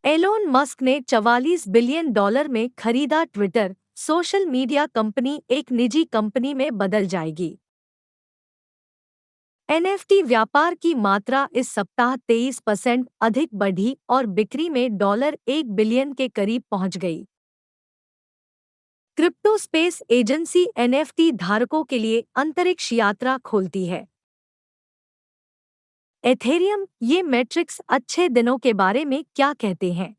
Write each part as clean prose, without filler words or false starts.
Elon Musk ने $44 billion में खरीदा ट्विटर। सोशल मीडिया कंपनी एक निजी कंपनी में बदल जाएगी। एनएफटी व्यापार की मात्रा इस सप्ताह 23% अधिक बढ़ी और बिक्री में $1 बिलियन के करीब पहुंच गई। क्रिप्टो स्पेस एजेंसी एनएफटी धारकों के लिए अंतरिक्ष यात्रा खोलती है। एथेरियम, ये मैट्रिक्स अच्छे दिनों के बारे में क्या कहते हैं?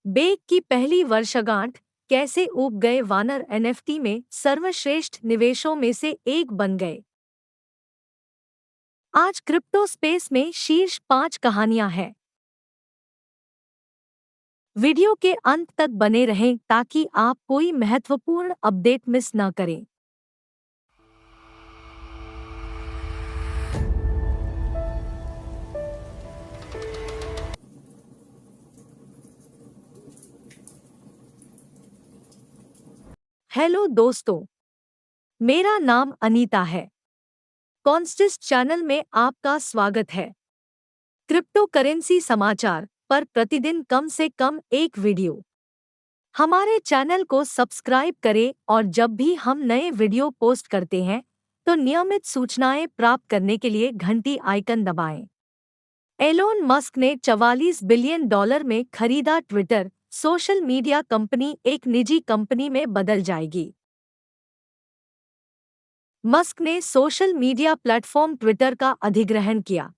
बेक की पहली वर्षगांठ, कैसे ऊब गए वानर एनएफटी में सर्वश्रेष्ठ निवेशों में से एक बन गए। आज क्रिप्टो स्पेस में शीर्ष 5 कहानियां हैं। वीडियो के अंत तक बने रहें ताकि आप कोई महत्वपूर्ण अपडेट मिस न करें। हेलो दोस्तों, मेरा नाम अनीता है। कॉन्स्टिस चैनल में आपका स्वागत है। क्रिप्टो करेंसी समाचार पर प्रतिदिन कम से कम एक वीडियो। हमारे चैनल को सब्सक्राइब करें और जब भी हम नए वीडियो पोस्ट करते हैं तो नियमित सूचनाएं प्राप्त करने के लिए घंटी आइकन दबाएं। एलोन मस्क ने $44 बिलियन में खरीदा ट्विटर। सोशल मीडिया कंपनी एक निजी कंपनी में बदल जाएगी। मस्क ने सोशल मीडिया प्लेटफॉर्म ट्विटर का अधिग्रहण किया।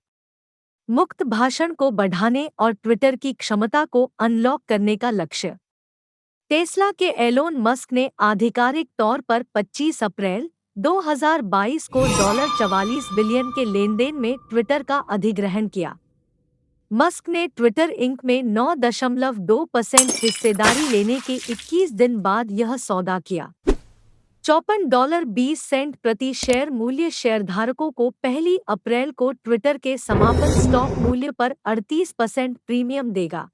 मुक्त भाषण को बढ़ाने और ट्विटर की क्षमता को अनलॉक करने का लक्ष्य। टेस्ला के एलोन मस्क ने आधिकारिक तौर पर 25 अप्रैल 2022 को $44 बिलियन के लेनदेन में ट्विटर का अधिग्रहण किया। मस्क ने ट्विटर इंक में 9.2% हिस्सेदारी लेने के 21 दिन बाद यह सौदा किया। $54.20 प्रति शेयर मूल्य शेयरधारकों को पहली अप्रैल को ट्विटर के समापन स्टॉक मूल्य पर 38% प्रीमियम देगा।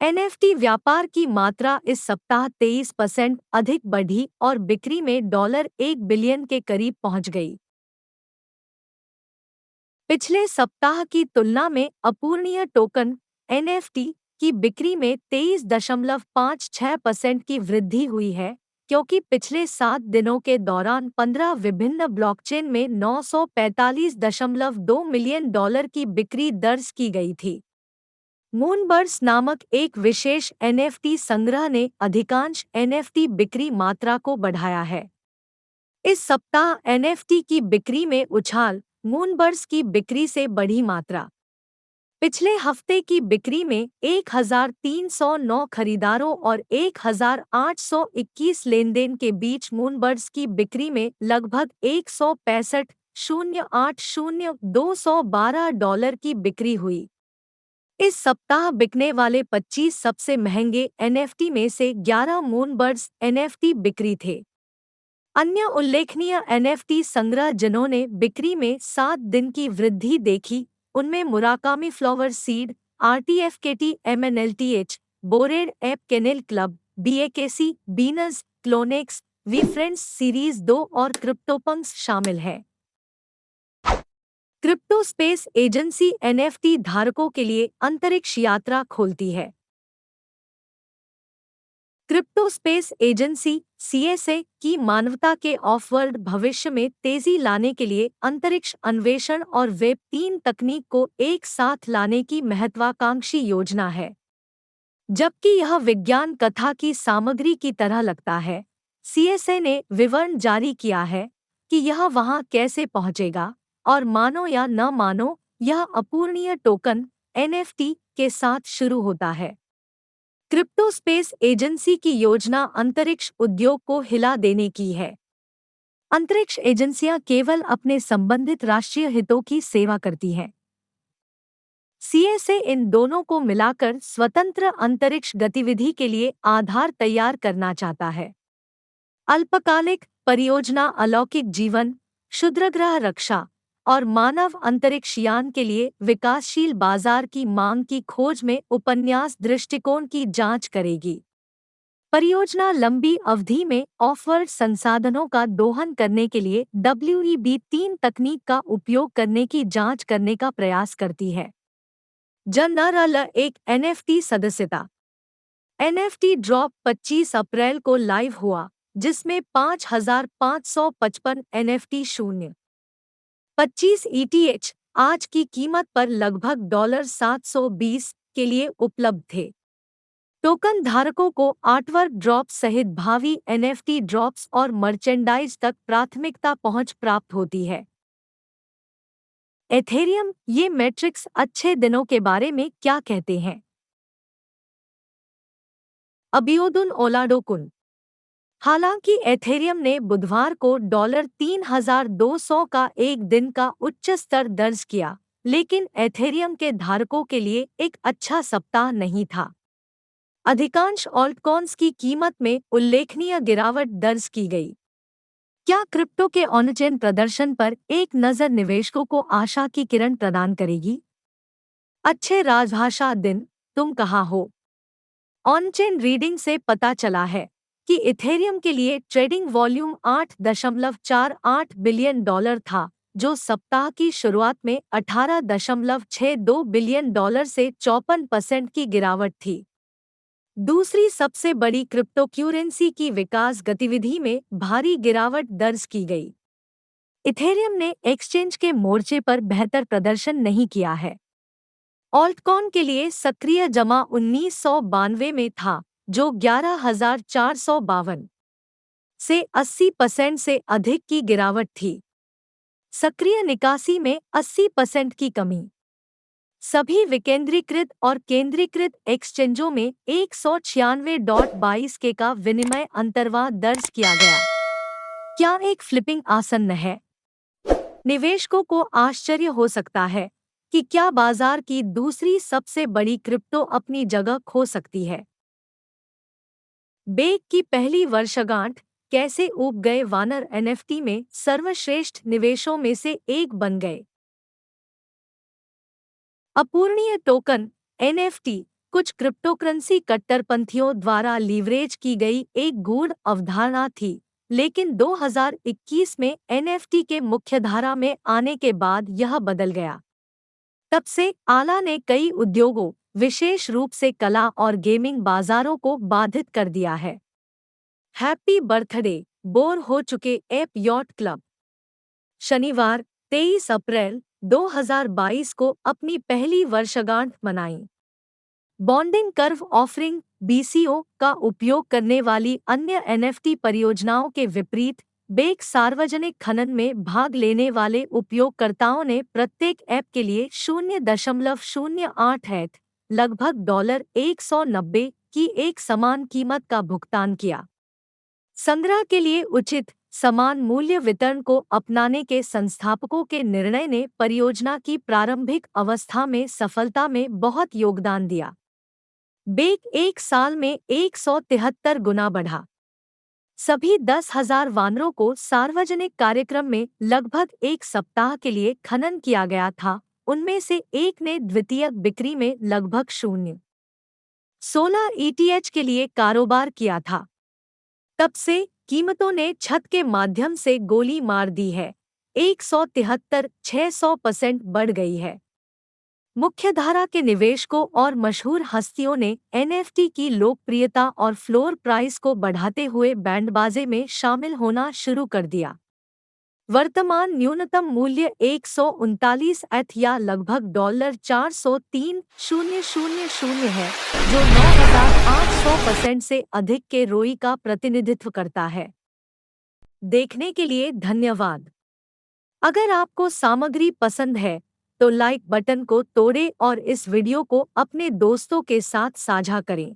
एनएफटी व्यापार की मात्रा इस सप्ताह 23% अधिक बढ़ी और बिक्री में $1 बिलियन के करीब पहुंच गई। पिछले सप्ताह की तुलना में अपूर्णीय टोकन एनएफटी की बिक्री में 23.56% की वृद्धि हुई है, क्योंकि पिछले 7 दिनों के दौरान 15 विभिन्न ब्लॉकचेन में $945.2 मिलियन की बिक्री दर्ज की गई थी। मूनबर्स नामक एक विशेष एनएफटी संग्रह ने अधिकांश एनएफटी बिक्री मात्रा को बढ़ाया है। इस सप्ताह एनएफटी की बिक्री में उछाल, मूनबर्स की बिक्री से बढ़ी मात्रा। पिछले हफ्ते की बिक्री में 1309 खरीदारों और 1821 लेनदेन के बीच मूनबर्स की बिक्री में लगभग 165,080,212 की बिक्री हुई। इस सप्ताह बिकने वाले 25 सबसे महंगे एनएफटी में से 11 मूनबर्ड्स एनएफटी बिक्री थे। अन्य उल्लेखनीय एनएफटी संग्रह जिन्होंने बिक्री में 7 दिन की वृद्धि देखी, उनमें Murakami Flower Seed, RTFKT MNLTH, Bored Ape Kennel Club, BAKC, Beanz, Clonex, we friends series 2 और क्रिप्टोपंक्स शामिल हैं। क्रिप्टो स्पेस एजेंसी एनएफटी धारकों के लिए अंतरिक्ष यात्रा खोलती है। क्रिप्टो स्पेस एजेंसी सीएसए की मानवता के ऑफ-वर्ल्ड भविष्य में तेजी लाने के लिए अंतरिक्ष अन्वेषण और वेब 3 तकनीक को एक साथ लाने की महत्वाकांक्षी योजना है। जबकि यह विज्ञान कथा की सामग्री की तरह लगता है, सीएसए ने विवरण जारी किया है कि यह वहां कैसे पहुंचेगा, और मानो या न मानो, यह अपूर्णीय टोकन एनएफटी के साथ शुरू होता है। क्रिप्टो स्पेस एजेंसी की योजना अंतरिक्ष उद्योग को हिला देने की है। अंतरिक्ष एजेंसियां केवल अपने संबंधित राष्ट्रीय हितों की सेवा करती हैं। सीएसए इन दोनों को मिलाकर स्वतंत्र अंतरिक्ष गतिविधि के लिए आधार तैयार करना चाहता है। अल्पकालिक परियोजना अलौकिक जीवन, क्षुद्रग्रह रक्षा और मानव अंतरिक्ष यान के लिए विकासशील बाजार की मांग की खोज में उपन्यास दृष्टिकोण की जांच करेगी। परियोजना लंबी अवधि में ऑफवर्ल्ड संसाधनों का दोहन करने के लिए WEB 3 तकनीक का उपयोग करने की जांच करने का प्रयास करती है। जनरल एक एनएफटी सदस्यता। एनएफटी ड्रॉप 25 अप्रैल को लाइव हुआ, जिसमें 5,555 एनएफटी शून्य 25 ईटीएच आज की कीमत पर लगभग $720 के लिए उपलब्ध थे। टोकन धारकों को आर्टवर्क ड्रॉप सहित भावी एनएफटी ड्रॉप्स और मर्चेंडाइज तक प्राथमिकता पहुंच प्राप्त होती है। एथेरियम ये मैट्रिक्स अच्छे दिनों के बारे में क्या कहते हैं? अबियोदुन ओलाडोकुन। हालांकि एथेरियम ने बुधवार को $3,200 का एक दिन का उच्च स्तर दर्ज किया, लेकिन एथेरियम के धारकों के लिए एक अच्छा सप्ताह नहीं था। अधिकांश ऑल्टकॉइन्स की कीमत में उल्लेखनीय गिरावट दर्ज की गई। क्या क्रिप्टो के ऑनचेन प्रदर्शन पर एक नज़र निवेशकों को आशा की किरण प्रदान करेगी? अच्छे राजभाषा दिन, तुम कहाँ हो? ऑनचेन रीडिंग से पता चला है कि इथेरियम के लिए ट्रेडिंग वॉल्यूम $8.48 बिलियन था, जो सप्ताह की शुरुआत में $18.62 बिलियन से 54% की गिरावट थी। दूसरी सबसे बड़ी क्रिप्टोक्यूरेंसी की विकास गतिविधि में भारी गिरावट दर्ज की गई। इथेरियम ने एक्सचेंज के मोर्चे पर बेहतर प्रदर्शन नहीं किया है। ऑल्टकॉइन के लिए सक्रिय जमा 1992 में था, जो 11,452 से 80% से अधिक की गिरावट थी। सक्रिय निकासी में 80% की कमी। सभी विकेंद्रीकृत और केंद्रीकृत एक्सचेंजों में 196.22 के का विनिमय अंतर्वाह दर्ज किया गया। क्या एक फ्लिपिंग आसन्न है? निवेशकों को आश्चर्य हो सकता है कि क्या बाजार की दूसरी सबसे बड़ी क्रिप्टो अपनी जगह खो सकती है। बेक की पहली वर्षगांठ कैसे उब गए वानर एनएफटी में सर्वश्रेष्ठ निवेशों में से एक बन गए। अपूर्णीय टोकन एनएफटी कुछ क्रिप्टोकरेंसी कट्टरपंथियों द्वारा लीवरेज की गई एक गूढ़ अवधारणा थी, लेकिन 2021 में एनएफटी के मुख्यधारा में आने के बाद यह बदल गया। तब से आला ने कई उद्योगों, विशेष रूप से कला और गेमिंग बाजारों को बाधित कर दिया है। हैप्पी बर्थडे, बोर हो चुके एप यॉट क्लब। शनिवार 23 अप्रैल 2022 को अपनी पहली वर्षगांठ मनाई। बॉन्डिंग कर्व ऑफरिंग बीसीओ का उपयोग करने वाली अन्य एनएफटी परियोजनाओं के विपरीत, बेक सार्वजनिक खनन में भाग लेने वाले उपयोगकर्ताओं ने प्रत्येक ऐप के लिए 0.088 लगभग $190 की एक समान कीमत का भुगतान किया। संग्रह के लिए उचित समान मूल्य वितरण को अपनाने के संस्थापकों के निर्णय ने परियोजना की प्रारंभिक अवस्था में सफलता में बहुत योगदान दिया। बेक एक साल में 173 गुना बढ़ा। सभी 10,000 वानरों को सार्वजनिक कार्यक्रम में लगभग एक सप्ताह के लिए खनन किया गया था, उनमें से एक ने द्वितीयक बिक्री में लगभग 0.16 ईटीएच के लिए कारोबार किया था। तब से कीमतों ने छत के माध्यम से गोली मार दी है, 173-600% बढ़ गई है। मुख्यधारा के निवेशकों और मशहूर हस्तियों ने एनएफटी की लोकप्रियता और फ्लोर प्राइस को बढ़ाते हुए बैंडबाजी में शामिल होना शुरू कर दिया। वर्तमान न्यूनतम मूल्य 139 ETH या लगभग $403,000 है, जो 9,800% से अधिक के रोई का प्रतिनिधित्व करता है। देखने के लिए धन्यवाद। अगर आपको सामग्री पसंद है तो लाइक बटन को तोड़ें और इस वीडियो को अपने दोस्तों के साथ साझा करें।